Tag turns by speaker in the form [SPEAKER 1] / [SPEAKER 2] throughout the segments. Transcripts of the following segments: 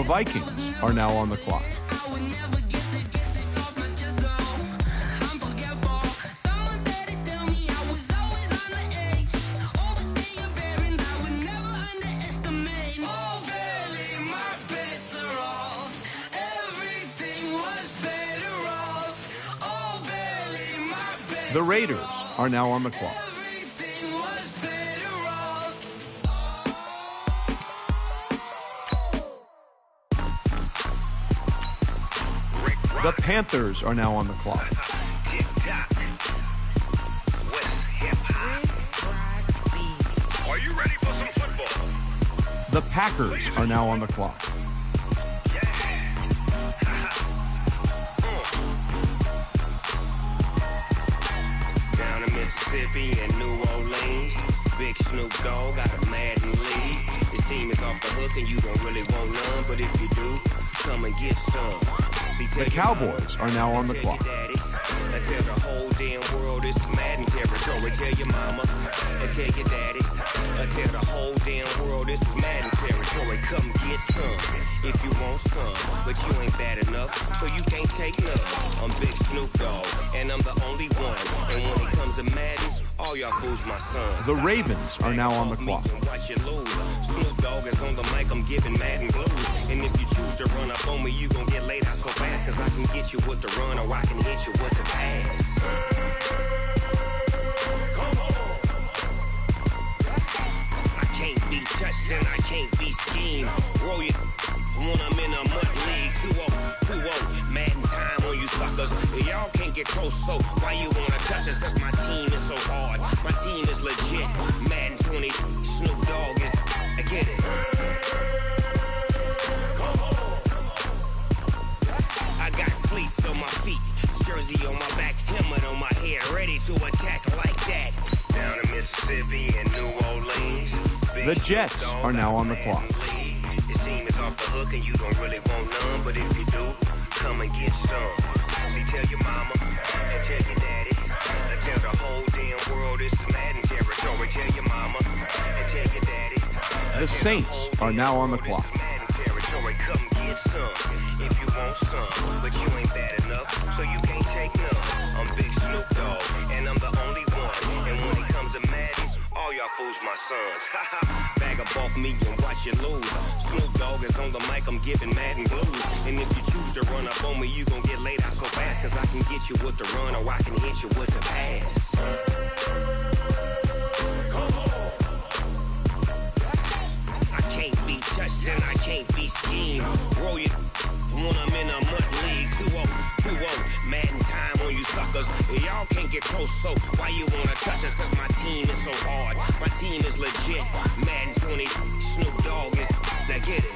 [SPEAKER 1] The Vikings are now on the clock. The Raiders are now on the clock. The Panthers are now on the clock.
[SPEAKER 2] Are you ready for some football?
[SPEAKER 1] The Packers are now on the clock.
[SPEAKER 2] Down in Mississippi and New Orleans, Big Snoop Dogg got a Madden league. His team is off the hook and you don't really want none, but if you do, come and get some.
[SPEAKER 1] The Cowboys are now on the clock.
[SPEAKER 2] I tell the whole damn world it's Madden territory. Tell your mama and tell your daddy. I tell the whole damn world this is Madden territory. Come get some if you want some, but you ain't bad enough, so you can't take none. I'm Big Snoop Dogg, and I'm the only one. And when it comes to Madden, all y'all fools my sons.
[SPEAKER 1] The Ravens are now on the clock.
[SPEAKER 2] Watch you lose. Snoop Dogg is on the mic, I'm giving Madden blues. And if you choose to run up on me, you gon' get laid out so fast, cause I can get you with the run or I can hit you with the pass. I can't be touched and I can't be schemed. Roll you when I'm in a mud league. 2-0, Madden time on you suckers. Y'all can't get close, so why you wanna touch us? Cause my team is so hard. My team is legit. Madden 20, Snoop Dogg is, I get it. I got cleats on my feet, jersey on my back, helmet on my head, ready to attack like that. Down in Mississippi and New Orleans,
[SPEAKER 1] The Jets are now on the clock.
[SPEAKER 2] Your team is off the hook and you don't really want none, but if you do, come and get some. See, tell your mama and tell your daddy. I tell the whole damn world this is Madden territory. Tell your mama and tell your daddy.
[SPEAKER 1] The Saints are now on the clock.
[SPEAKER 2] Madden territory, come get some if you want some, but you ain't bad enough, so you can't take none. I'm Big Snoop Dogg, and I'm the only one. And when it comes to Madden, all y'all fools my sons. Bag up off me and watch you lose. Snoop Dogg is on the mic, I'm giving Madden blues. And if you choose to run up on me, you gon' get laid out so fast, cause I can get you with the run or I can hit you with the pass. I can't be touched and I can't be schemed. Roll you when I'm in a mud league. 2-0, Madden time on you suckers. Y'all can't get close, so why you wanna touch us? Cause my team is so hard. My team is legit. Madden 20, Snoop Dogg is, now get it.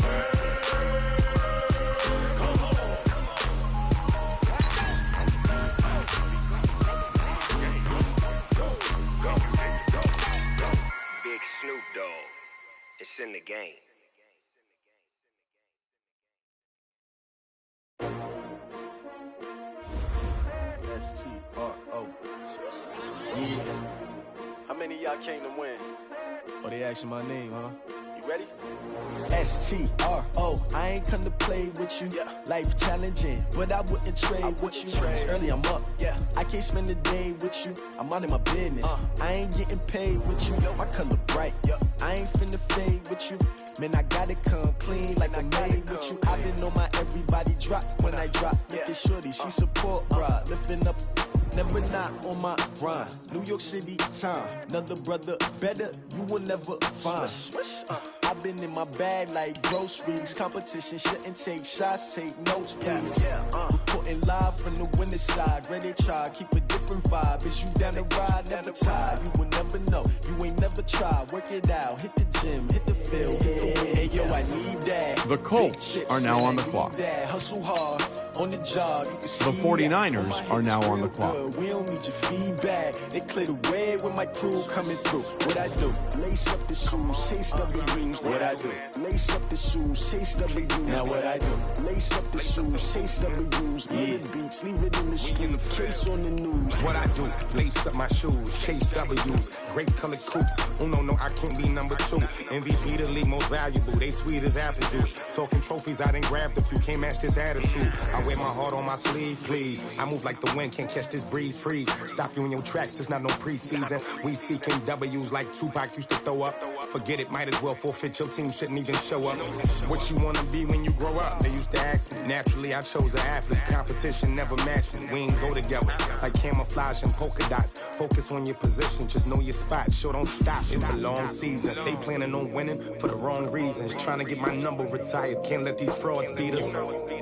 [SPEAKER 2] Big Snoop Dogg, it's in the game.
[SPEAKER 3] S-T-R-O. Yeah. How many of y'all came to win? Oh, they asking my name, huh? You ready?
[SPEAKER 4] S-T-R-O. I ain't come to play with you.
[SPEAKER 3] Yeah.
[SPEAKER 4] Life challenging, but I wouldn't trade with you. It's early, I'm up.
[SPEAKER 3] Yeah.
[SPEAKER 4] I can't spend the day with you. I'm minding my business. I ain't getting paid with you. My color bright. I ain't finna fade with you. Man, I gotta come clean like I'm made with you. I've been on my everybody drop when I drop. Look at shorty, she support ride. Lifting up, never not on my grind. New York City time. Another brother better, you will never find. I've been in my bag like groceries. Competition shouldn't take shots, take notes, please. Reporting live from the winning side. Ready to try, keep a different vibe. Is you down the ride, never tired. You will never know, you ain't never tried. Work it out, hit the gym, hit the field, hit the win. Hey, yo, I need that.
[SPEAKER 1] The Colts are now on the clock.
[SPEAKER 4] Hustle hard on the job. You can see
[SPEAKER 1] The 49ers are now on the clock.
[SPEAKER 4] we don't need your feedback. They clear the way with my crew coming through. What I do? Lace up the shoes, chase W's. What I do? Lace up the shoes, chase W's. Now what I do? Lace up the shoes, chase W's. Yeah. Beats, leave it in the street, case on the news.
[SPEAKER 5] What I do, lace up my shoes, chase W's, great colored coats Yes, no, I can't be number 2. MVP the league most valuable. They sweet as apple juice. Talking trophies, I done grabbed a few. Can't match this attitude. I wear my heart on my sleeve, please. I move like the wind, can't catch this breeze. Freeze. Stop you in your tracks. There's not no preseason. We seeking W's like Tupac used to throw up. Forget it, might as well forfeit. Your team shouldn't even show up. What you wanna be when you grow up? They used to ask me. Naturally, I chose an athlete. Competition never matched me. We ain't go together like camouflage and polka dots. Focus on your position, just know your spot. Sure, don't stop. It's a long season. They planning on winning for the wrong reasons. Trying to get my number retired. Can't let these frauds beat us.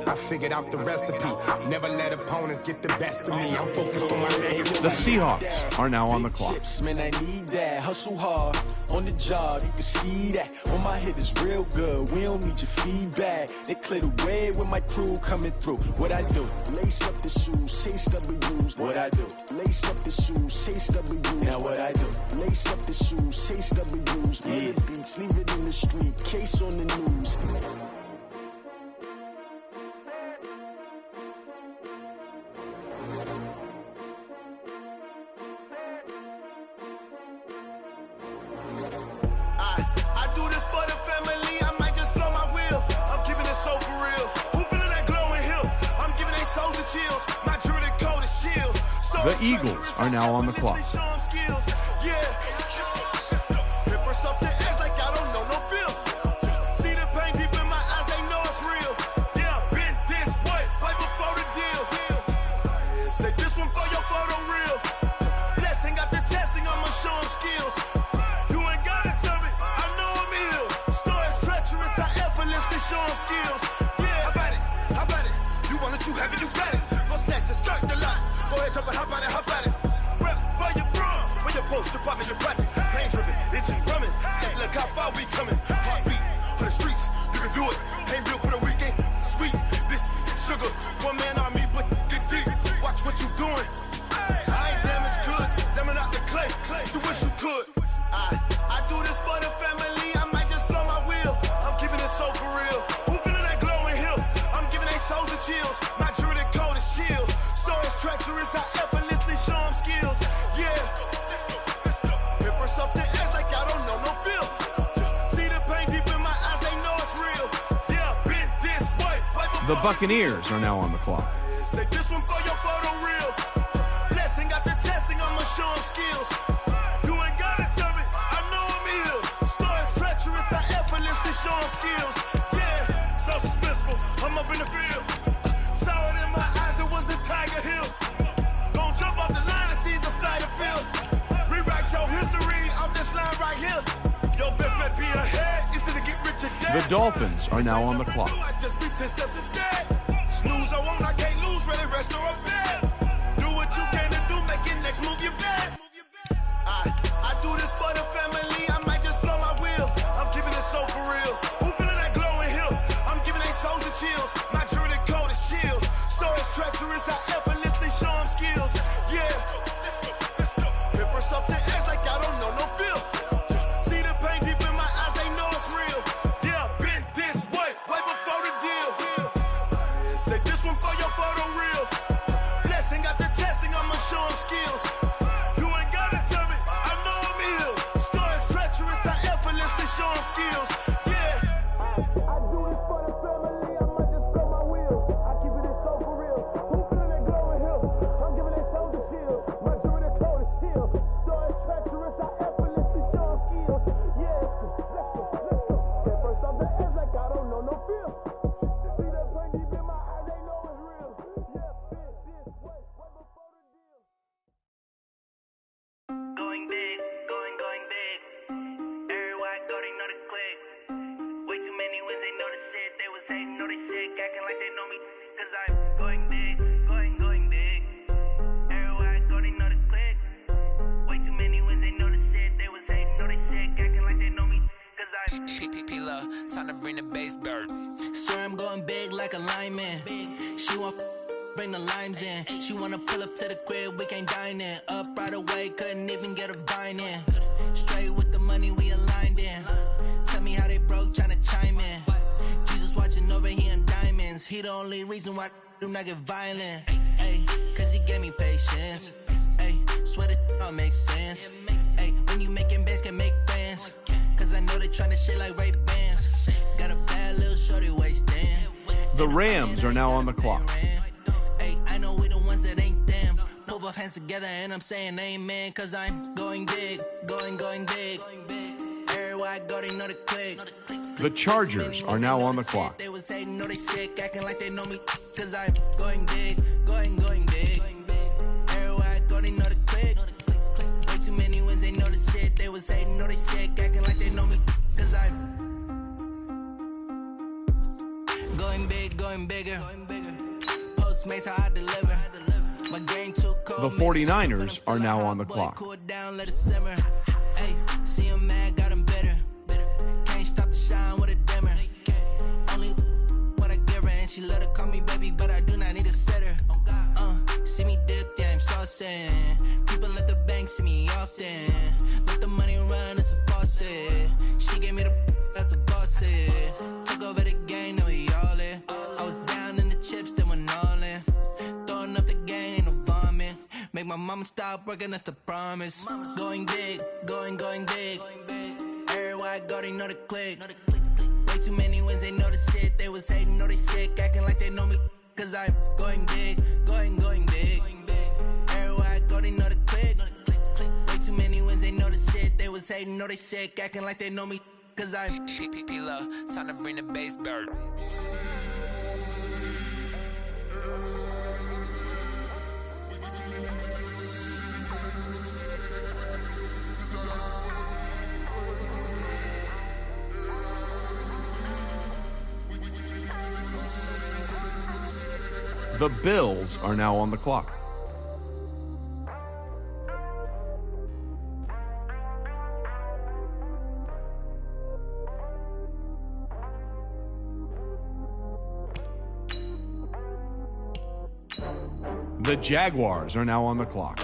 [SPEAKER 5] I figured out the recipe. Never let opponents get the best of me. I'm focused on my legacy.
[SPEAKER 1] The Seahawks are now on the clock.
[SPEAKER 4] Man, I need that. Hustle hard on the job. You can see that. On my head is real good. We don't need your feedback. They clear the way with my crew coming through. What I do? Lace up the shoes, chase W's. What I do? Lace up the shoes, chase W's. Now what I do? Lace up the shoes, chase W's. Yeah. The beats, leave it in the street. Case on the news.
[SPEAKER 3] I do this for the family. I might just blow my wheel. I'm keeping it so for real. Who feeling that glowing hill? I'm giving they souls the chills. My jewelry code is chill.
[SPEAKER 1] The Eagles are now on the clock. Department your projects, pain driven, itching, drumming. Hey, look how far we coming. Heartbeat on the streets, you can do it. Ain't built for the weekend. Sweet, this sugar, one man army, but get deep. Watch what you doing. I ain't damaged goods, damn out the clay. You wish you could. I do this for the family. I might just blow my wheel. I'm keeping it so for real. Who feeling that glowing hill? I'm giving they souls the chills. My jewelry code is chill. Stories treacherous, I effortlessly show them skills. Yeah. Off the edge like I don't know no feel. See the pain deep in my eyes, they know it's real. Yeah, been this way. The Buccaneers are now on the clock.
[SPEAKER 3] Say this one for your photo real. Blessing after testing, I'ma show them skills. You ain't gotta tell me, I know I'm ill. Stories treacherous, I effortlessly show them skills. Yeah, so suspenseful, I'm up in the field. Saw it in my eyes, it was the Tiger Hill. Gon' jump off the line and see the flight of field. Rewrite your history. Right here. Your best bet be ahead. Easy to get rich again.
[SPEAKER 1] The Dolphins are now on the clock.
[SPEAKER 3] I just be 10 steps instead. Snooze, I won't, I can't lose. Ready, rest or a bed. Do what you can to do. Make it next move your best. I do this for the family. I might just blow my wheel. I'm keeping it so for real. Who feeling that glowing hill? I'm giving they souls the chills. My jewelry code is chill. Stories treacherous. I effortlessly show them skills. Yeah. Paper stuff the edge like I don't know no feel. Skills. You ain't gotta tell me, I know I'm ill. Stories treacherous, I effortlessly show them skills. Yeah. I do this for the family, I might just blow my wheel. I keep it so for real. Who feeling that glowing hill? I'm giving they souls the chills. My jewelry code is chill. Stories treacherous, I effortlessly show them skills. Yeah. Let's go. Get first off the edge like I don't know no feel. See that pain deep in my eyes, they know it's real. Yeah, been this way, right before the deal.
[SPEAKER 2] Going big, going big. Everywhere I go, they know the click. Way too many wins, they know the shit. They was hating, know they sick, acting like they know me. Cause I'm going big, going big. Everywhere I go, they know the click. Way too many wins, they know the shit. They was hating, know they sick, acting like they know me. Cause I'm
[SPEAKER 6] P-P-P-Love, time to bring the bass bird.
[SPEAKER 7] Swear I'm going big like a lineman. She want bring the limes in. She wanna pull up to the crib, we can't dine in. Up right away, couldn't even get a vine in. Straight with the money we aligned in. Tell me how they broke, tryna chime in. Jesus watching over here in diamonds. He the only reason why do not get violent. Ay, cause he gave me patience. Ay, swear that all makes sense. Ay, when you making bands can make tryna shit like Ray Bans. Got a bad little shorty waist in.
[SPEAKER 8] The Rams are now on the clock.
[SPEAKER 7] Hey, I know we the ones that ain't them. Put both hands together and I'm saying amen. Cause I'm going big, going big. Everywhere I go, they know the click.
[SPEAKER 8] The Chargers are now on the clock.
[SPEAKER 7] They was hating, know they sick, acting like they know me. Cause I'm going big, going big. Everywhere I go, they know the click. Way too many wins, they know the shit. They was hating, know they sick, acting like they know me. Cause I'm going big, going bigger. Postmates how I deliver. My game too cold.
[SPEAKER 8] The 49ers are now on the clock.
[SPEAKER 7] Cool down, let it simmer. Hey, see him mad, got him bitter. Can't stop the shine with a dimmer. Only what I give her, and she let her call me baby, but I do not need a sitter. See me dip, yeah, I'm saucing. People at the bank see me often. Let the money run, it's a faucet. She gave me the that's a boss it. Took over the game, now we all in. I was down in the chips, then went all in. Throwing up the game, ain't no vomit. Make my mama stop working, that's the promise. Going big, going big. Everywhere I go, they know the click. Way too many wins, they know the shit. They was hating, know they sick, acting like they know me. Cause I'm going big, going big. Everywhere I go, they know the click. Way too many wins, they know the shit. They was hating, know they sick, acting like they know me. Cause I'm
[SPEAKER 6] P-P-P-Love, time to bring the bass bird.
[SPEAKER 8] The Bills are now on the clock. The Jaguars are now on the clock.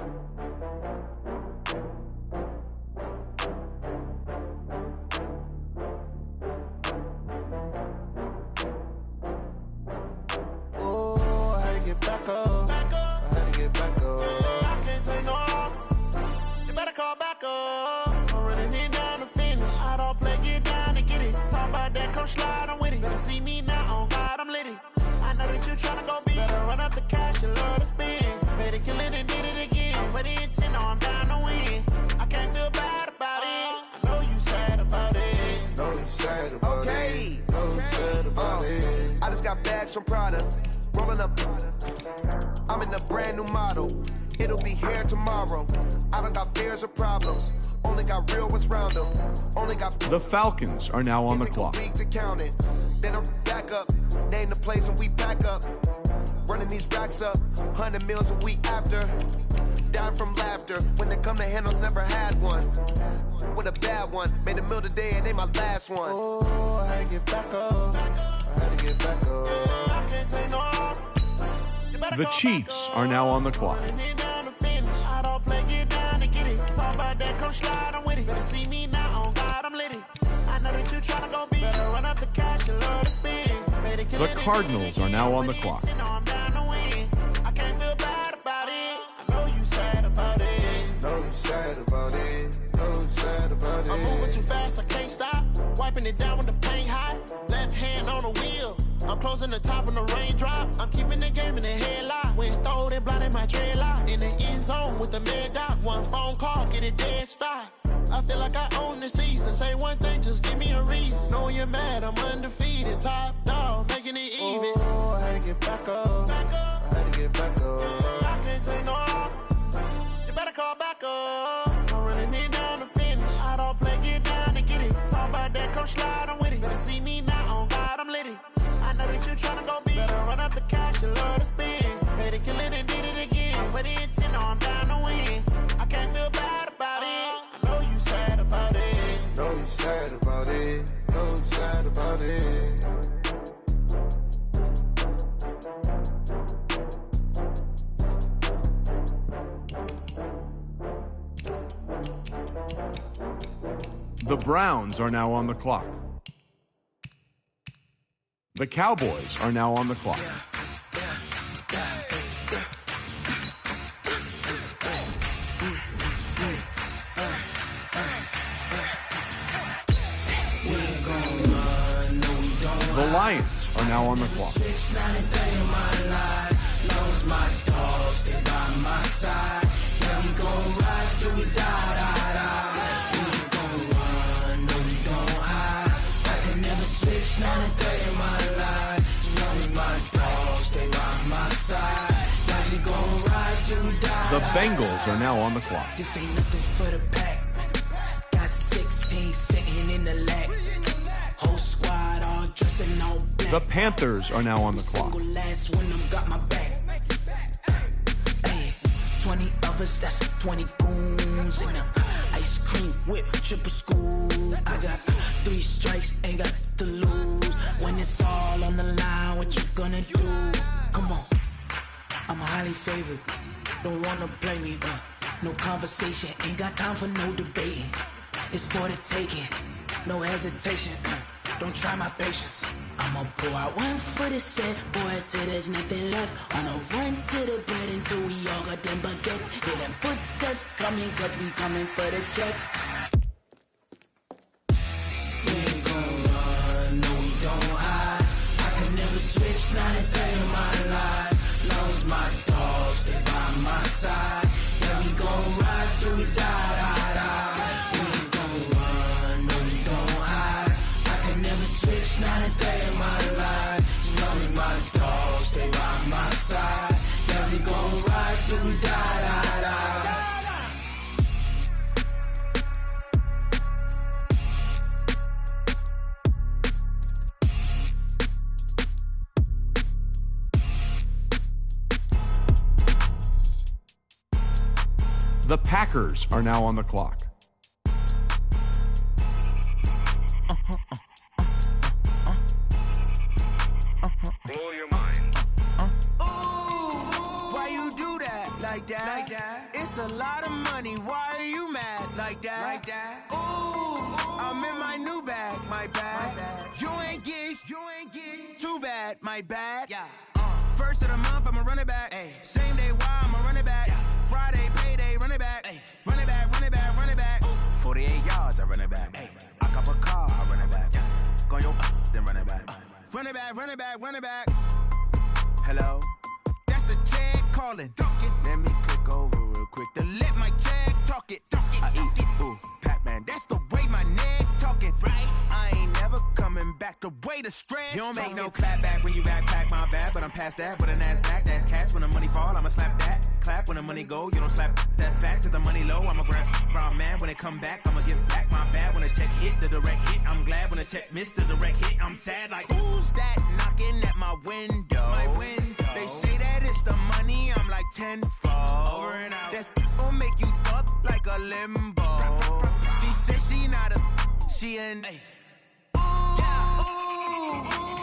[SPEAKER 9] I just got bags from Prada, rolling up. I'm in a brand new model. It'll be here tomorrow. I don't got fears or problems. Only got real ones round them. Only got.
[SPEAKER 8] The Falcons are now on the clock.
[SPEAKER 9] To count it. Then I'm back up. Name the place and we back up. Running these racks up. 100 meals a week after. Down from laughter. When they come to handles, never had one. With a bad one. Made a meal today and they my last one.
[SPEAKER 3] Oh, I had to get back up. I had to get back up. I can't take no loss.
[SPEAKER 8] The Chiefs are now on the clock.
[SPEAKER 3] I don't play, get down and get it. Talk about that, come slide, I'm with it. Better see me now, on God, I'm lit it. I know that you tryna go big. Better run up the cash and love to spend.
[SPEAKER 8] The Cardinals are now on the clock.
[SPEAKER 3] I can't feel bad about it. I know you sad about it.
[SPEAKER 10] Know you sad about it. Know you sad about it.
[SPEAKER 3] I'm moving too fast, I can't stop. Wiping it down with the paint hot. Left hand on the wheel. I'm closing the top on the raindrop. I'm keeping the game in the headlock. When throwed and blinded my dreadlock. In the end zone with the mad dot. One phone call, get it dead stop. I feel like I own the season. Say one thing, just give me a reason. Know you're mad, I'm undefeated. Top dog, making it even.
[SPEAKER 10] Oh, I had to get back up.
[SPEAKER 3] Back up.
[SPEAKER 10] I had to get back up.
[SPEAKER 3] I can't take no loss. You better call back up. I'm running it down to finish. I don't play, get down and get it. Talk about that, come slide, I'm with it. Better see me now, on God, I'm lit it. I know that you tryna go big. Better run up the cash, you love to spend. Better kill it and did it again. With the intent, no, I'm down to win. I can't feel bad about it. I know you sad about it.
[SPEAKER 10] Know you sad about it. Know you sad about it.
[SPEAKER 8] The Browns are now on the clock. The Cowboys are now on the clock.
[SPEAKER 7] We
[SPEAKER 8] Lions are now on the clock. The Bengals are now on the clock.
[SPEAKER 7] This ain't nothing for the pack. Got 16 sitting in the lap. Whole squad all dressing all black.
[SPEAKER 8] The Panthers are now on the clock.
[SPEAKER 7] Last one them got my back. Hey, 20 of us, that's 20 goons in the ice cream whip, triple school. I got 3 strikes, ain't got to lose. When it's all on the line, what you gonna do? Come on, I'm highly favored. Don't wanna blame me, no conversation, ain't got time for no debating. It's for the taking, no hesitation, don't try my patience. I'ma pour out one for the set, boy, till there's nothing left. On a run to the bed until we all got them baguettes. Hear them footsteps coming, cause we coming for the check. We ain't gon' run, no we don't hide. I can never switch, not a day in my life. Long as my dogs, they by my side. Yeah, we gon' ride till we die, die, die. We ain't gon' run, no we don't hide. I can never switch, not a day in my life. As long as my dogs, they by my side. Yeah, we gon' ride till we die, die, die.
[SPEAKER 8] The Packers are now on the clock.
[SPEAKER 2] Blow your mind.
[SPEAKER 3] Why you do that like that? Like that? It's a lot of money. Why are you mad like that? Like that? Ooh, I'm in my new bag. My bad. You ain't get too bad. My bad. Yeah. First of the month, I'ma run it back. Ay. Same day, why I'ma run it back. Yeah. Friday, payday, run it back. Ay. Run it back, run it back, run it back. 48 yards, I run it back. Ay. I cop a car, I run it back. Yeah. Go your then run it back. Run it back, run it back, run it back. Hello? That's the Jag calling. Let me click over real quick to let my Jag talk it. I eat it, ooh, Pac-Man. That's the way my neck talking. Right? I ain't never coming back the way the stress. You don't make no clap back when you backpack, my bad. But I'm past that with a NASDAQ. That's cash when the money fall, I'ma slap that. Clap when the money go, you don't slap. That's facts. If the money low, I'ma grab brown man. When it come back, I'ma give back my bad. When the check hit, the direct hit, I'm glad. When the check missed the direct hit, I'm sad. Like, who's that knocking at my window? My window. They say that it's the money, I'm like tenfold. Over and out. That's gon' make you up like a limbo. She said she not a, she an. Ay.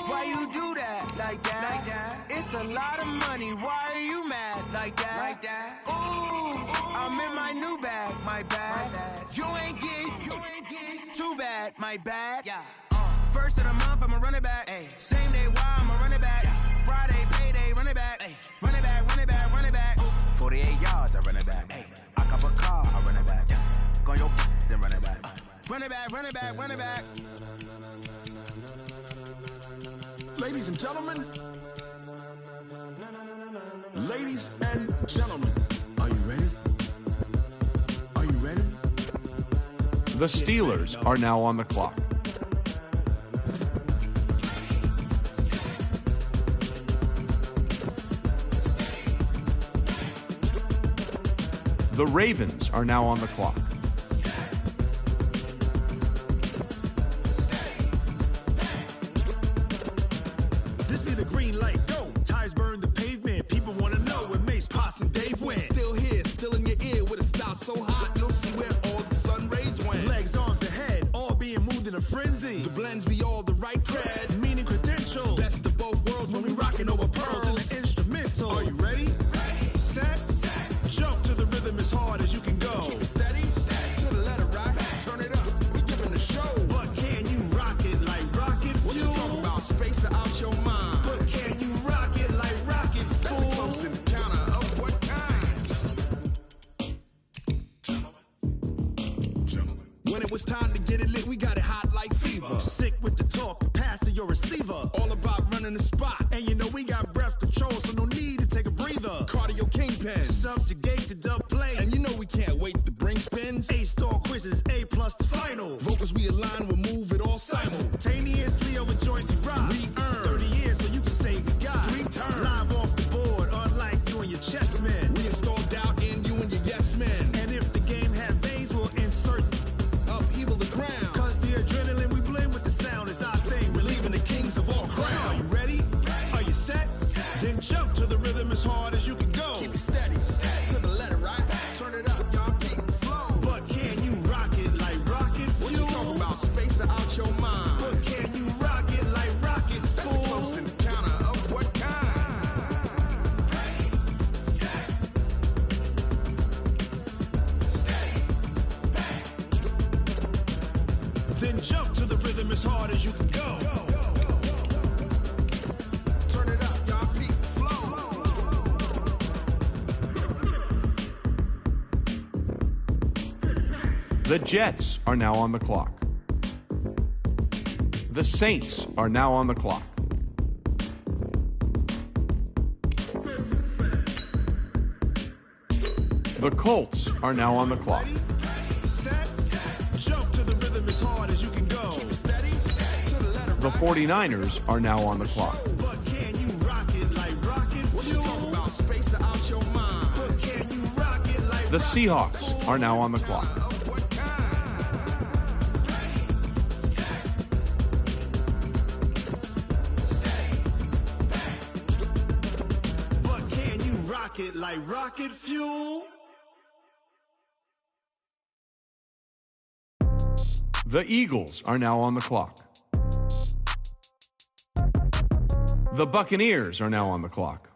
[SPEAKER 3] Why you do that like that? Like that? It's a lot of money. Why are you mad like that? Like that? Ooh, I'm in my new bag. My bad. You ain't get too bad. My bad. Yeah. First of the month, I'ma run it back. Ay. Same day, why I'ma run it back. Yeah. Friday, payday, run it back. Ay. Run it back, run it back, run it back. 48 yards, I run it back. Ay. I cop a car, I run it back. Yeah. Go your then run it back. Run it back, run it back, run it back.
[SPEAKER 11] Ladies and gentlemen, are you ready? Are you ready?
[SPEAKER 8] The Steelers are now on the clock. The Ravens are now on the clock.
[SPEAKER 11] This be the green light, go. Tires burn the pavement. People want to know where Mace, Potts, and Dave went. Still here, still in your ear with a style so hot, you'll see where all the sun rays went. Legs, arms, and head, all being moved in a frenzy. The blends be all the right cred, meaning credentials. Best of both worlds when we rocking over pearls in the instrumental. Are you ready? Ready. Set. Jump to the rhythm as hard as you can go. Keep it steady. To the letter right. Turn it up. We giving the show. But can you rock it like rocket fuel? What you talking about? Space out your mind. But can you rock it like rockets, fool? That's a close encounter of what kind? Gentlemen. When it was time to get it lit, we got it hot like fever. Sick with the talk, pass to your receiver. All about running the spot. And you know we got breath control, so no need to take a breather. Cardio kingpin, subjugate the dub play. And you know we can't wait to bring spins. A-star quizzes, A+ the final. Vocals we align, we'll move it all simultaneously over joints we rock. We earn 30 years so you can say we got 3 turns. Live off the board, unlike you and your chess men. We installed doubt in you and your yes men. And if the game had veins, we'll insert upheaval the ground. Cause the adrenaline we blend with the sound is our thing, relieving the kings of all crowns. So are you ready? Are you set? Then jump to the rhythm as hard as you can go. Keep it steady, to the letter, right? Turn it up, y'all, keep it flow. But can you rock it like rocket fuel? What you talking about? Space out your mind. But can you rock it like rockets, fool? That's a close encounter of what kind? Set. Then jump to the rhythm as hard as you can go. Turn it up, y'all, keep it flow.
[SPEAKER 8] The Jets are now on the clock. The Saints are now on the clock. The Colts are now on the clock.
[SPEAKER 11] Jump to the rhythm as hard as you can go.
[SPEAKER 8] The 49ers are now on the clock.
[SPEAKER 11] But can you rock it like rocket fuel? What you talking about? Space out your mind. But can you rock it like
[SPEAKER 8] The Seahawks are now on the clock.
[SPEAKER 11] But can you rock it like rocket fuel?
[SPEAKER 8] The Eagles are now on the clock. The Buccaneers are now on the clock.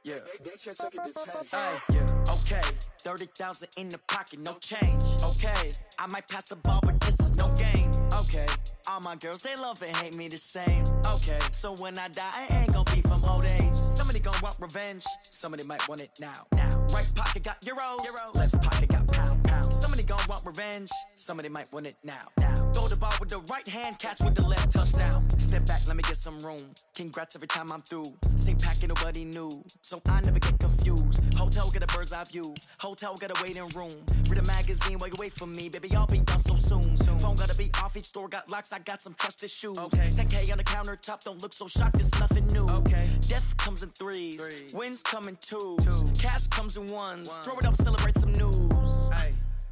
[SPEAKER 12] Yeah. Hey, yeah. Okay. 30,000 in the pocket, no change. Okay. I might pass the ball, but this is no game. Okay. All my girls, they love and hate me the same. Okay. So when I die, I ain't gonna be from old age. Somebody gonna want revenge. Somebody might want it now. Right pocket got euros. Left pocket got pound. Somebody gon' want revenge. Somebody might want it now. Throw the ball with the right hand, catch with the left, touchdown. Step back, let me get some room. Congrats every time I'm through. Same packet, nobody knew, so I never get confused. Hotel get a bird's eye view. Hotel get a waiting room. Read a magazine while you wait for me, baby. I'll be done so soon. Phone gotta be off. Each store got locks. I got some trusted shoes. 10K on the countertop. Don't look so shocked. It's nothing new. Death comes in threes. Wins come in twos. Cash comes in ones. Throw it up, celebrate some news.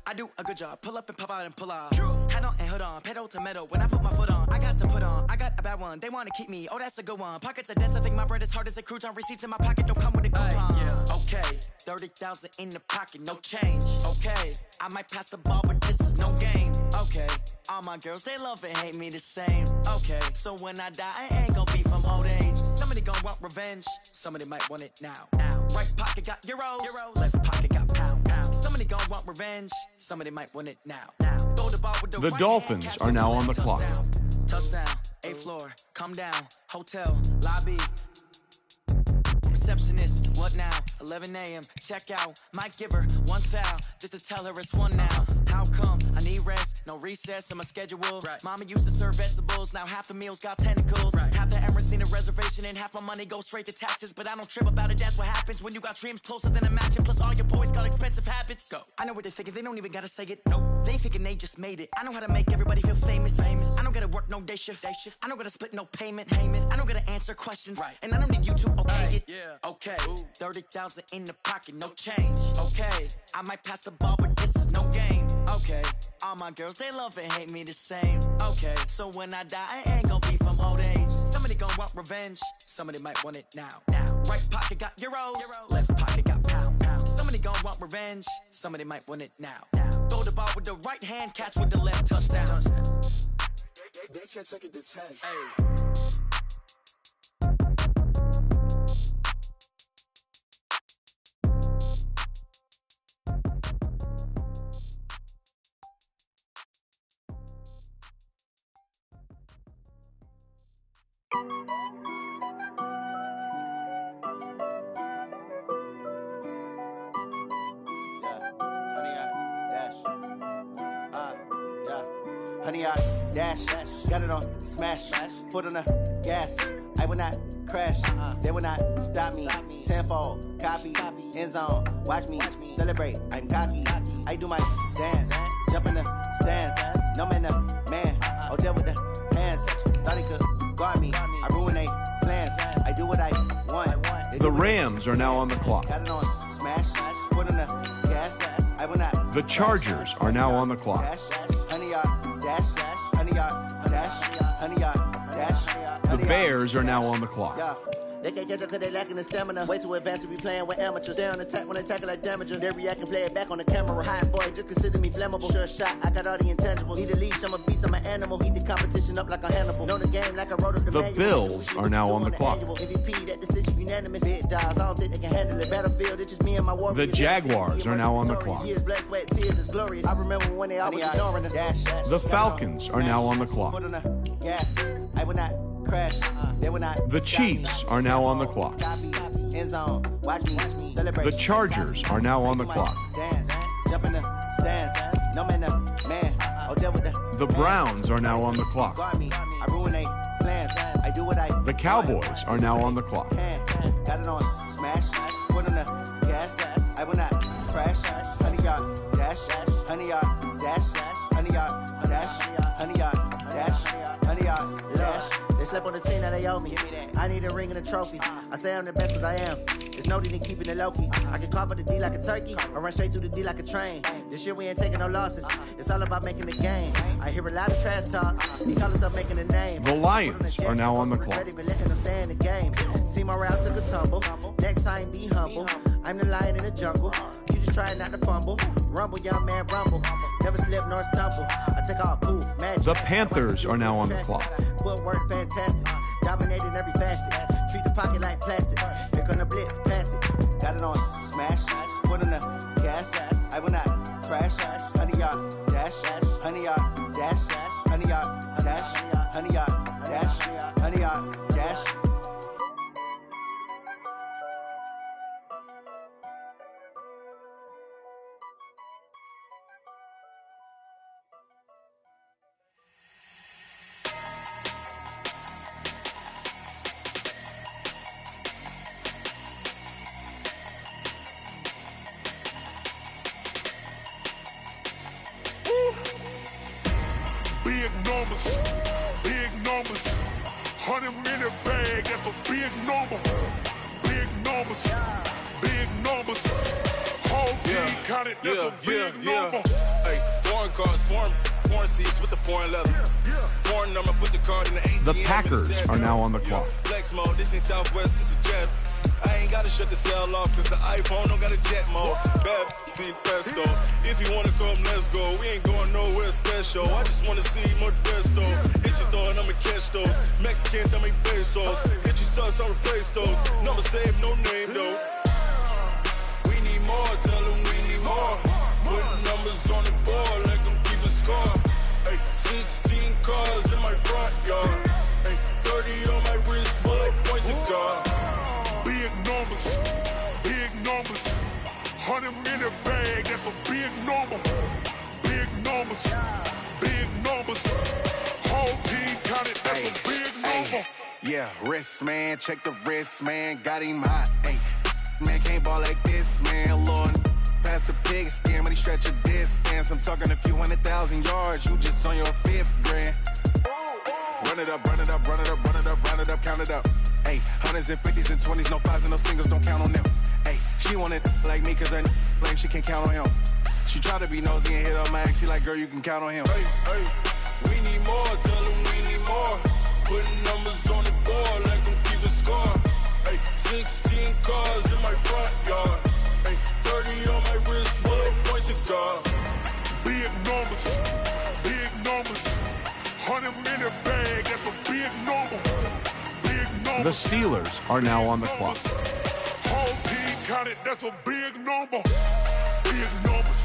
[SPEAKER 12] I do a good job. Pull up and pop out and pull out. Head on and hood on. Pedal to metal. When I put my foot on, I got to put on. I got a bad one. They want to keep me. Oh, that's a good one. Pockets are dense. I think my bread is hard as a crouton. Receipts in my pocket don't come with a coupon. Okay. 30,000 in the pocket. No change. Okay. I might pass the ball, but this is no game. Okay. All my girls, they love and hate me the same. Okay. So when I die, I ain't gonna be from old age. Somebody gonna want revenge. Somebody might want it now. Right pocket got euros. Left pocket got pound. Somebody gonna want revenge. Somebody might want it now. Throw the ball with the right
[SPEAKER 8] Dolphins
[SPEAKER 12] hand,
[SPEAKER 8] are now on the clock.
[SPEAKER 12] Touchdown, 8th floor, come down, hotel, lobby. Receptionist, what now? 11 a.m. Check out. Might give her one foul just to tell her it's one now. How come? I need rest, no recess in my schedule. Mama used to serve vegetables, now half the meals got tentacles. Half the Emirates need a reservation and half my money goes straight to taxes. But I don't trip about it, that's what happens when you got dreams closer than a matching. Plus all your boys got expensive habits. Go. I know what they're thinking, they don't even gotta say it. Nope. They thinking they just made it. I know how to make everybody feel famous. I don't gotta work no day shift. I don't gotta split no payment. I don't gotta answer questions. And I don't need you to okay it. Okay, 30,000 in the pocket, no change. Okay, I might pass the ball, but this is no game. Okay, all my girls, they love and hate me the same. Okay, so when I die, I ain't gonna be from old age. Somebody gonna want revenge. Somebody might want it now. Right pocket got euros. Left pocket got pound. Somebody gonna want revenge. Somebody might want it now. Throw the ball with the right hand, catch with the left, touchdown.
[SPEAKER 11] They can't take it to 10.
[SPEAKER 12] Hey.
[SPEAKER 9] Honey, I dash.
[SPEAKER 13] honey, I dash. Got it on smash, foot on the gas. I will not crash, they will not stop me. Tenfold, copy, end zone, watch me celebrate. I'm cocky, I do my dance, jump in the stands. No man, man, oh, deal with the hands. Thought he could guard me, I ruin they plans. I do what I want.
[SPEAKER 8] The Rams are now on the clock.
[SPEAKER 13] Got it on smash, foot on the gas. I will not.
[SPEAKER 8] The Chargers are now on the clock.
[SPEAKER 13] Honey, I dash, honey, I dash, honey, I dash.
[SPEAKER 8] The Bears are now on the clock.
[SPEAKER 13] They can't catch up cause they lacking the stamina. Way too advanced to be playing with amateurs. Stay on attack when they tackle like damager. They react and play it back on the camera. Hot boy, just consider me flammable. Sure shot, I got all the intangibles. Need a leash, I'm a beast, I'm an animal. Heat the competition up like a Hannibal. Know the game like I wrote up the manual.
[SPEAKER 8] Bills are now on the clock.
[SPEAKER 13] MVP, that decision unanimous. Big dogs, I don't think they can handle it. Battlefield, it's just me and my warriors.
[SPEAKER 8] The Jaguars are now on the clock.
[SPEAKER 13] Years, blood, sweat, tears is glorious. I remember when they always ignoring us.
[SPEAKER 8] The Falcons are now on the clock.
[SPEAKER 13] Foot on the gas, I will not crash. They will not.
[SPEAKER 8] The Chiefs are now on the clock. The Chargers are now on the clock. The Browns are now on the clock. The Cowboys are now on the clock.
[SPEAKER 13] Got it on smash, foot on the gas. I will not crash. Honey, yard dash, honey, yard dash, honey, yard dash, honey, yard dash, honey, yard dash. They slept on the team that they owe me. I need a ring and a trophy. I say I'm the best cause I am. There's no need in keeping it low-key. I can call for the D like a turkey or run straight through the D like a train. This year we ain't taking no losses. It's all about making the game. I hear a lot of trash talk. He call us up making a name.
[SPEAKER 8] The Lions are now on the clock.
[SPEAKER 13] Been letting them stay in the game. Team morale took a tumble. Next time be humble. I'm the lion in the jungle. You just trying not to fumble. Rumble, young man, rumble. Never slip nor stumble. I take off, poof, magic.
[SPEAKER 8] The Panthers are now on the clock.
[SPEAKER 13] Footwork fantastic. Dominating every facet. Treat the pocket like plastic. Here come the blitz, pass it. Got it on smash. Foot on the gas. I will not crash. Honey, yard dash. Honey, yard dash. Honey, yard dash. Honey, yard dash. Honey, yard dash.
[SPEAKER 3] Big numbers, 100-minute bag, that's a big number. Big numbers, whole team counted, that's a big number.
[SPEAKER 14] Hey, foreign cars, foreign seats with the foreign leather. Foreign number, put the card in the ATM.
[SPEAKER 8] The Packers are now on the clock.
[SPEAKER 14] Flex mode, this ain't Southwest, this is jet. I ain't gotta shut the cell off cause the iPhone don't got a jet mode. Bad clean pesto. If you wanna come, let's go. We ain't going nowhere special. I just wanna see Modesto. Hit your thought, I'ma catch those. Mexican, dummy pesos. Hit your sus, I'll replace those. Number saved, no name though. We need more, tell them we need more. Putting numbers on the board like I'm keeping score. Hey, 16 cars in my front yard. Hey, 30 on my wrist, while I point to God.
[SPEAKER 3] Big numbers, 100-minute bag, that's a big number. Big numbers, whole team counted, that's a big number.
[SPEAKER 15] Yeah, wrist man, check the wrist man, got him hot. Ay, man can't ball like this, man. Lord, past the pig skin, but he stretch a distance. I'm talking a few 100,000 yards, you just on your 5th grand. Run it up, run it up, run it up, run it up, run it up, count it up. Hey, 100s and 50s and 20s, no 5s and no singles, don't count on them. Hey, she want it like me, cause her blame, she can't count on him. She try to be nosy and hit up my ex, she like, girl, you can count on him.
[SPEAKER 14] Hey, we need more, tell them we need more. Putting numbers on the board like I'm keeping score. Hey, 16 cars in my front yard. Hey, 30 on my wrist, while I point to God.
[SPEAKER 3] Big numbers, 100-minute bag, that's a big number.
[SPEAKER 8] The Steelers are now on the clock.
[SPEAKER 3] Whole team counted, that's a big number. Big numbers,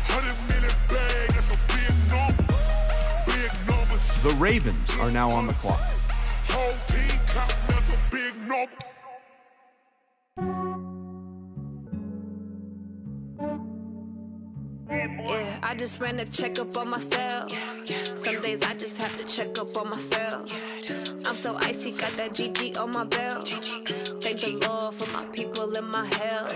[SPEAKER 3] 100-minute bag, that's a big number. Big numbers.
[SPEAKER 8] The Ravens are now on the clock.
[SPEAKER 3] Whole team counted, that's a big number.
[SPEAKER 16] Yeah, I just ran a checkup on myself. Some days I just have to check up on myself. I'm so icy, got that GG on my belt. Thank the Lord for my people in my health.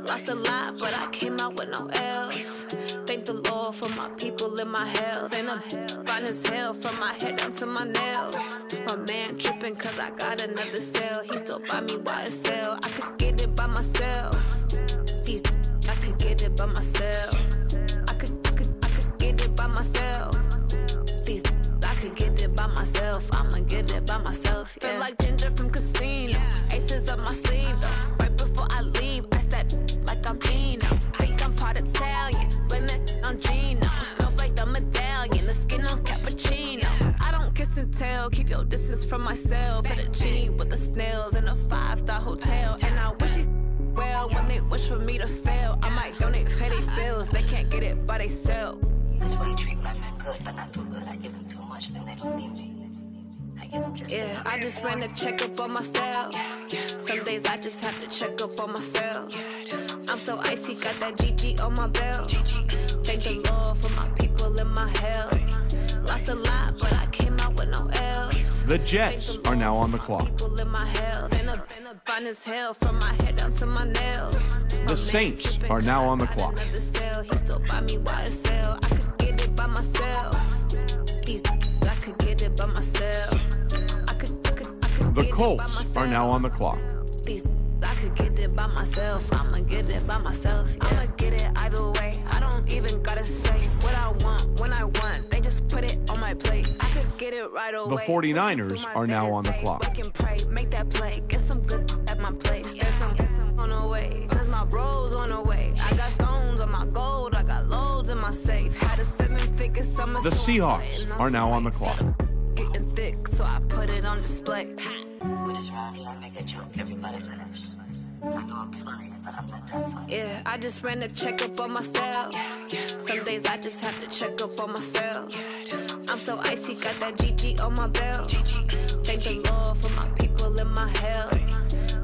[SPEAKER 16] Lost a lot, but I came out with no L's. Thank the Lord for my people in my health. And I'm fine as hell from my head down to my nails. My man tripping cause I got another cell. He still buy me YSL. I could get it by myself. These I could get it by myself. I could get it by myself. These I could get it by myself. I'ma get it by myself. Yeah. Feel like Ginger from Casino. Aces up my sleeve though. Right before I leave, I step like I'm Dino. Think I'm part Italian, blame it on Gino. Smells like the medallion, the skin on cappuccino. I don't kiss and tell, keep your distance from myself. Fettuccine with the snails in a 5-star hotel. And I wish these well when they wish for me to fail. I might donate petty bills, they can't get it by themselves.
[SPEAKER 17] That's why you treat my men good, but not too good. I give them too much, then they don't need me. I give them just
[SPEAKER 16] yeah, I just ran a checkup on myself. Some days I just have to check up on myself. I'm so icy, got that GG on my belt. Thank the Lord for my people in my health. Lost a lot, but I came out with no L's.
[SPEAKER 8] The Jets are now on the clock.
[SPEAKER 16] People in my health. And I'm fine as hell from my head down to my nails.
[SPEAKER 8] The Saints are now on the clock.
[SPEAKER 16] He still buy me YSL. I could get it by myself. These I could get it by myself.
[SPEAKER 8] The Colts are now on the clock.
[SPEAKER 16] These I could get it by myself. I'ma get it by myself. Yeah. I'ma get it either way. I don't even gotta say what I want when I want. They just put it on my plate. I could get it right away.
[SPEAKER 8] The 49ers are now on the clock.
[SPEAKER 16] Wake and pray, make that play. Get some good at my place. There's some on the way. Cause my bro's on the way. I got stones on my gold. I got loads in my safe. Had a 7-figure summer.
[SPEAKER 8] The Seahawks are now on the clock.
[SPEAKER 16] Getting thick, so I put it on display.
[SPEAKER 17] With this round, I make a joke. Everybody laughs. I know I'm funny, but I'm not that funny.
[SPEAKER 16] Yeah, I just ran a checkup on myself. Some days I just have to check up on myself. I'm so icy, got that GG on my belt. Thank the Lord for my people in my health.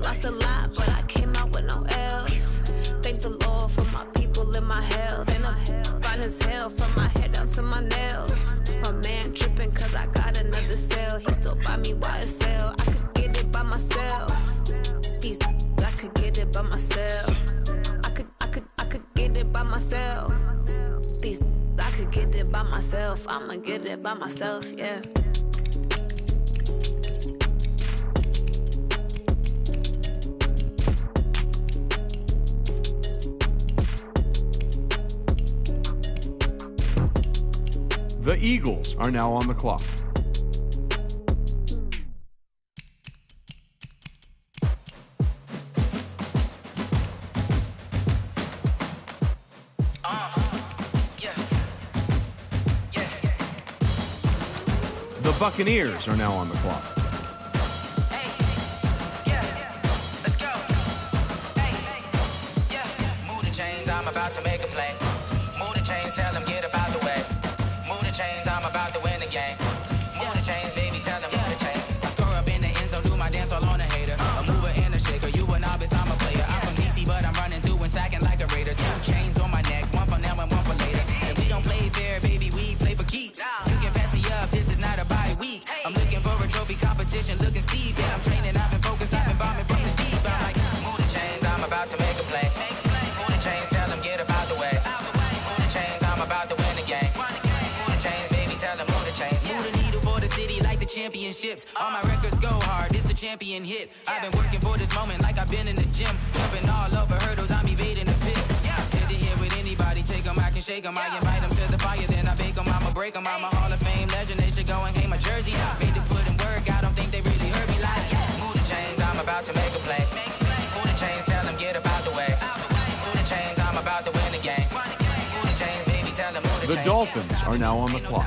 [SPEAKER 16] Lost a lot, but I came out with no L's. Thank the Lord for my people in my health. And I'm fine as hell from my head down to my nails. My man tripping cause I got another cell. He still buy me YSL. I could get it by myself. These I could get it by myself. I could get it by myself. These I could get it by myself. I'ma get it by myself, yeah.
[SPEAKER 8] The Eagles are now on the clock. The Buccaneers are now on the clock.
[SPEAKER 18] Move the chains, I'm about to make a play. Move the chains, tell them get up out the way. Move the chains, I'm about to win the game. Move the chains, baby, tell them move the chains. I score up in the end zone, do my dance all on a hater. A mover and a shaker, you a novice, I'm a player. I'm from DC, but I'm running through and sacking like a raider. 2 chains on my neck, one for now and one for later. And we don't play fair, baby, we play for keeps. You can pass me up, this is not a bye week. I'm looking for a trophy competition, looking steep. Yeah, I'm training, I've been focused, I've been bombing from the deep. I'm like, move the chains, I'm about to make a play. Move the chains, tell them get up out the way. Move the chains, I'm about to win the game. Move the chains, baby, tell them move the chains. Move the needle for the city like the championships. All my records go hard, this a champion hit. I've been working for this moment like I've been in the gym. Jumping all over hurdles, I'm evading the pit. Hit the hit with anybody, take them, I can shake them. I invite them to the fire, then I bake them, I'ma break them. I'm a Hall of Fame legend, they should go and hang my jersey. Made to put in work, I don't think they really heard me like, move the chains, I'm about to make a play. Move the chains, tell them get up out the way. Move the chains, I'm about to win the game. Move the chains, baby, tell them move the chains.
[SPEAKER 8] The Dolphins are now on the clock.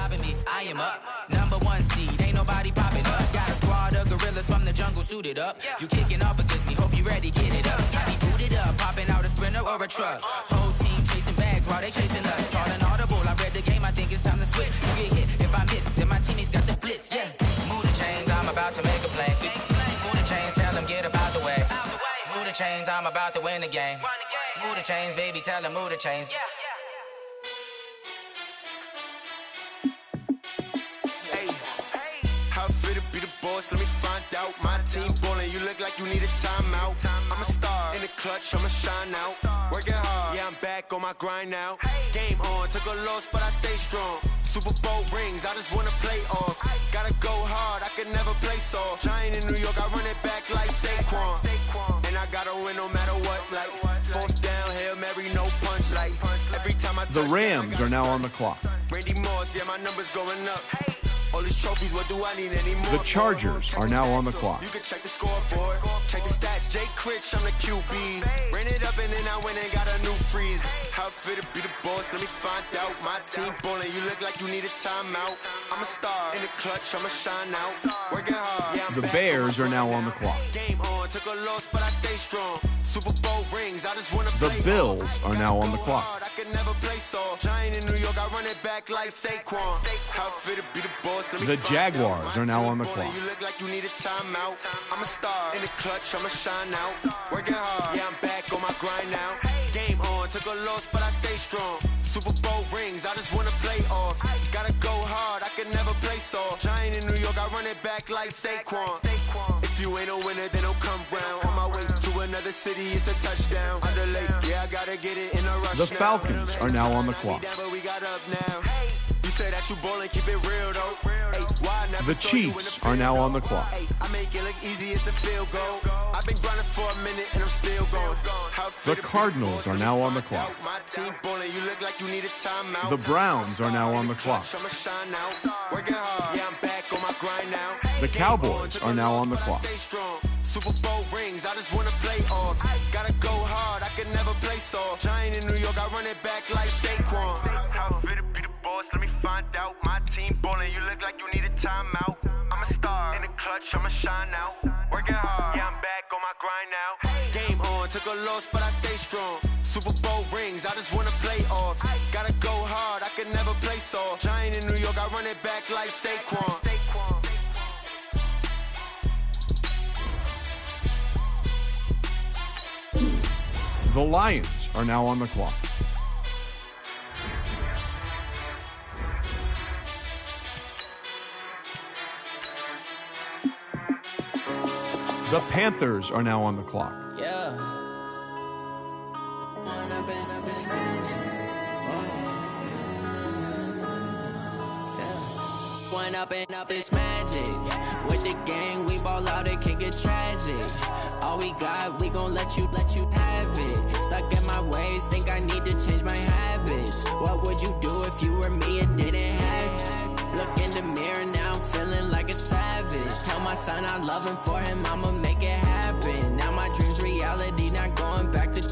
[SPEAKER 18] I am up, #1 seed, ain't nobody popping up. Got a squad of gorillas from the jungle suited up. You kicking off against me, hope you ready, get it up. I be booted up, popping out a Sprinter or a truck. Whole team chasing bags while they chasing us. Calling audible, I read the game, I think it's time to switch. You get hit, if I miss, then my teammates got the blitz, yeah. Move the chains, I'm about to make a play. Move the chains, tell them get up out the way. Move the chains, I'm about to win the game. Move the chains, baby, tell them move the chains.
[SPEAKER 9] boss, let me find out. My team ballin', you look like you need a timeout. I'm a star in the clutch, I'ma shine out. Working hard, yeah, I'm back on my grind now. Game on, took a loss, but I stay strong. Super Bowl rings, I just wanna play off. Gotta go hard, I can never play soft. Giant in New York, I run it back like Saquon. And I gotta win no matter what, like fourth down, Hail Mary, no punch, like every time I touch
[SPEAKER 8] The Rams are now on the clock.
[SPEAKER 9] Randy Moss, yeah, my number's going up. All these trophies, what do I need anymore?
[SPEAKER 8] The Chargers are now on the clock.
[SPEAKER 9] You can check the scoreboard, check the stats. Jay Critch, I'm the QB. Ran it up and then I went and got a new freeze. How fit to be the boss? Let me find out. My team ballin', you look like you need a timeout. I'm a star in the clutch, I'ma shine out. Working hard, yeah,
[SPEAKER 8] The Bears are now on the clock.
[SPEAKER 9] Game on, took a loss, but I stay strong. Super Bowl rings, I just wanna
[SPEAKER 8] The
[SPEAKER 9] play.
[SPEAKER 8] Bills are now on the clock.
[SPEAKER 9] I can never play soft. Giant in New York, I run it back like Saquon. How fit to be the boss? Let me
[SPEAKER 8] The
[SPEAKER 9] find
[SPEAKER 8] Jaguars
[SPEAKER 9] out.
[SPEAKER 8] are now
[SPEAKER 9] My
[SPEAKER 8] on the
[SPEAKER 9] team
[SPEAKER 8] clock.
[SPEAKER 9] ballin', you look like you need a timeout. I'm a star in the clutch, I'ma shine out. Working hard, yeah, I'm back on my grind now. Game on, took a loss, but I stay strong. Super Bowl rings, I just wanna play off. Gotta go hard, I can never play soft. Giant in New York, I run it back like Saquon. If you ain't a winner, then don't come round. On my way to another city, it's a touchdown. Underlay, yeah, I gotta get it in a rush.
[SPEAKER 8] The Falcons are now on the clock.
[SPEAKER 9] But we got up now. You say that you ballin', keep it real though. Why I never
[SPEAKER 8] The
[SPEAKER 9] saw you in
[SPEAKER 8] Chiefs
[SPEAKER 9] the
[SPEAKER 8] are now
[SPEAKER 9] field
[SPEAKER 8] on the
[SPEAKER 9] goal.
[SPEAKER 8] clock.
[SPEAKER 9] I make it look easy, it's a field goal. I've been grinding for a minute and I'm still going. How
[SPEAKER 8] The
[SPEAKER 9] fit to be
[SPEAKER 8] Cardinals
[SPEAKER 9] boss,
[SPEAKER 8] are
[SPEAKER 9] let me
[SPEAKER 8] now on the
[SPEAKER 9] find
[SPEAKER 8] clock.
[SPEAKER 9] out. My team ballin', you look like you need a timeout.
[SPEAKER 8] The Browns are now on the clock.
[SPEAKER 9] I'ma shine out. Working hard, yeah, I'm back on my grind now.
[SPEAKER 8] The Cowboys are now on the clock.
[SPEAKER 9] Stay strong. Super Bowl rings, I just wanna play off. Gotta go hard, I can never play soft. Giant in New York, I run it back like Saquon. How fit to be the boss? Let me find out. My team ballin', you look like you need a timeout. I'm a star in the clutch, I'ma shine out. Working hard, yeah, I'm back on my grind now. Game on, took a loss, but I stay strong. Super Bowl rings, I just wanna play off. Gotta go hard, I can never play soft. Giant in New York, I run it back like Saquon.
[SPEAKER 8] The Lions are now on the clock. The Panthers are now on the clock.
[SPEAKER 12] Yeah. One up and up is magic. With the gang, we ball out, it can get tragic. All we got, we gon' let you have it. Stuck in my ways, think I need to change my habits. What would you do if you were me and didn't have it? Look in the mirror, now I'm feeling like a savage. Tell my son I love him, for him I'ma make it happen. Now my dream's reality, not going back to.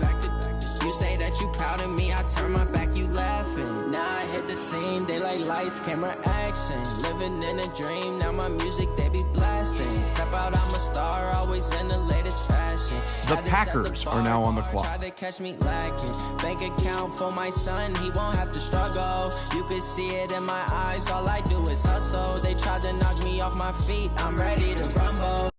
[SPEAKER 12] You say that you proud of me, I turn my back, you laughing. Now I hit the scene, they like lights, camera, action. Living in a dream, now my music, they be blasting. Step out, I'm a star, always in the latest fashion.
[SPEAKER 8] The Packers are now on the clock.
[SPEAKER 12] Try to catch me lacking. Bank account for my son, he won't have to struggle. You can see it in my eyes, all I do is hustle. They tried to knock me off my feet, I'm ready to rumble.